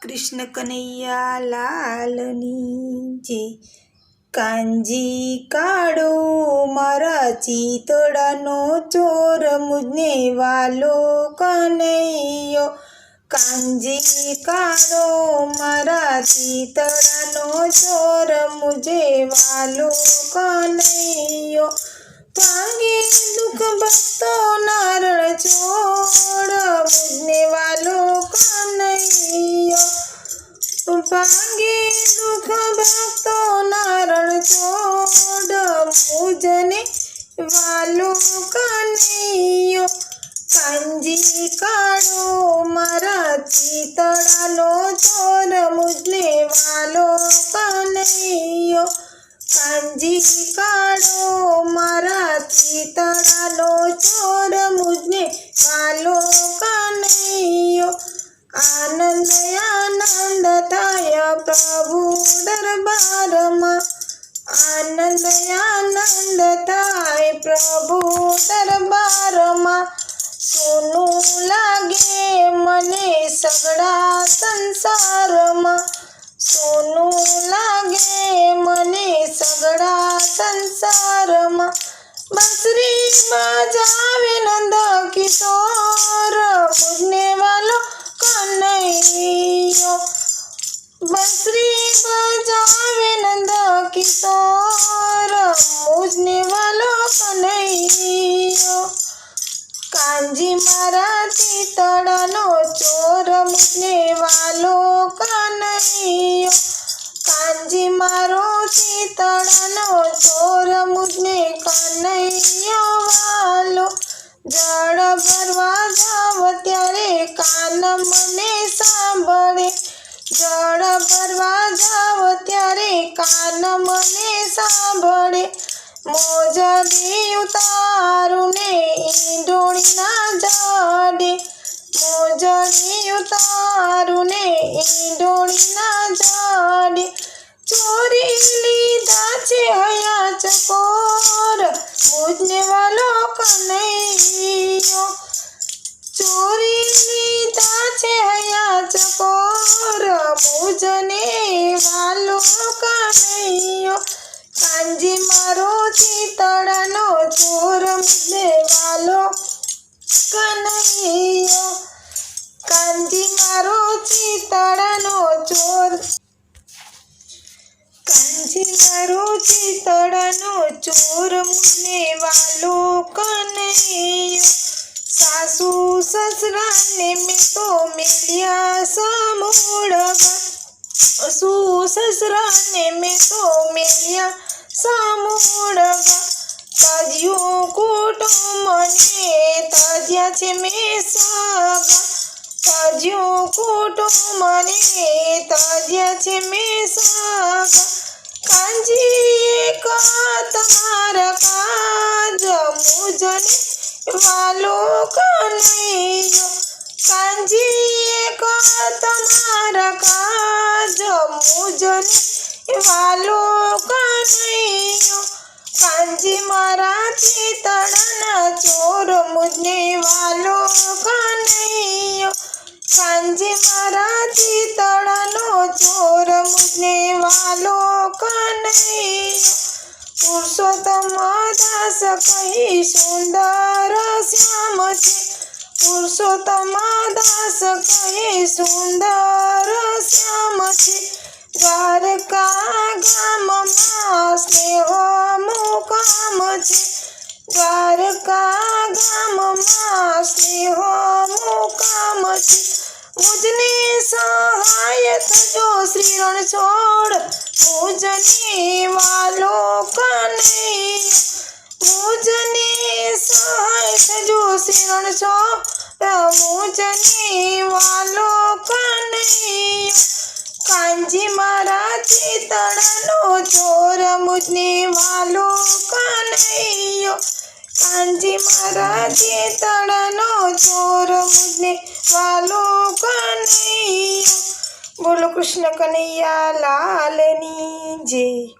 कृष्ण कन्हैया लालनी जय। कांजी काढ़ो मारा चीतड़ानो चोर मुझने वालो कन्हैयो। कांजी काढ़ो मारा चीतड़ानो चोर मुझे वालो कन्हैयो। भांगे दुख भक्तो नारण छोड़ मुझने वालो कन्हैयो। भांगे दुख भक्तो नारण छोड़ मुझने वालो कन्हैयो। कांजी काढ़ो मारा चीतड़ानो चोर मुझने वालो कन्हैयो। कांजी काढ़ो मारा चीतड़ानो चोर मुझने वालो कन्हैयो। आनंद आनंद थाय प्रभु दरबार में। आनंद आनंद थाय प्रभु दरबार में। सोनू लागे मने सगड़ा संसार में। सोनू लागे मने सगड़ा संसार में। बंसरी बजावे नंद किशोर मुझने वालो कन्हैयो। बंसरी बजावे नंद किशोर मुझने वालो कन्हैयो। कांजी मारा चीतड़ानो चोर मुझने वालो कन्हैयो। कांजी मारो चीतड़ानो चोर मुझने कन्हैयो वालो। जड़ भरवा जाव त्यारे कान मने सांभळे। जड़ भरवा जाव त्यारे कान मने सांभळे। मोजड़ी उतारू ने ईंडोणी ना जाडे। मोजड़ी उतारू ने ईंडोणी ना जाडे। चोरी लीधा छे हया चकोर मुझने वालो कन्हैयो। चोरी लीधा छे हया चकोर मुझने वालो कन्हैयो। कांजी मारो चीतड़ानो चोर मुझने वालो कन्हैयो। कांजी मारो चीतड़ानो चोर। कांजी मारो चीतड़ानो चोर मुझने वालो कन्हैयो। सासू ससरा ने मैं तो मिलिया समूढ़गा। सासू ससरा ने मैं तो मिलिया समूढ़गा। तजियो कुटुंब ने तज्या छे मैं सगा। तजियो कुटुंब ने तज्या छे मैं सगा। कांजी एक तमारा काज मुझने वालो कन्हैयो। कांजी एक तमारा काज मुझने वालो कन्हैयो। कांजी मारा चीतड़ाना चोर मुझने वालो कन्हैयो। कांजी मारा चीतड़ानो चोर मुझने वालो कन्हैयो। पुरुषोत्तम दास कही सुंदर श्याम छे। पुरुषोत्तम दास कही सुंदर श्याम छे। द्वारका गाम में स्नेह मुकाम छे। द्वारका गाम में स्नेह मुकाम छे। मुझने सहाय थजो श्री रणछोड़ मुझने वालो कन्हैयो। मुझने सहाय थजो श्री रणछोड़ मुझने वालो कन्हैयो। कांजी मारा चीतड़ानो चोर मुझने वालो कन्हैयो। कांजी मारा चीतड़ानो चोर मुझने वालो कन्हैयो। बोलो कृष्ण कन्हैया लालनी जय।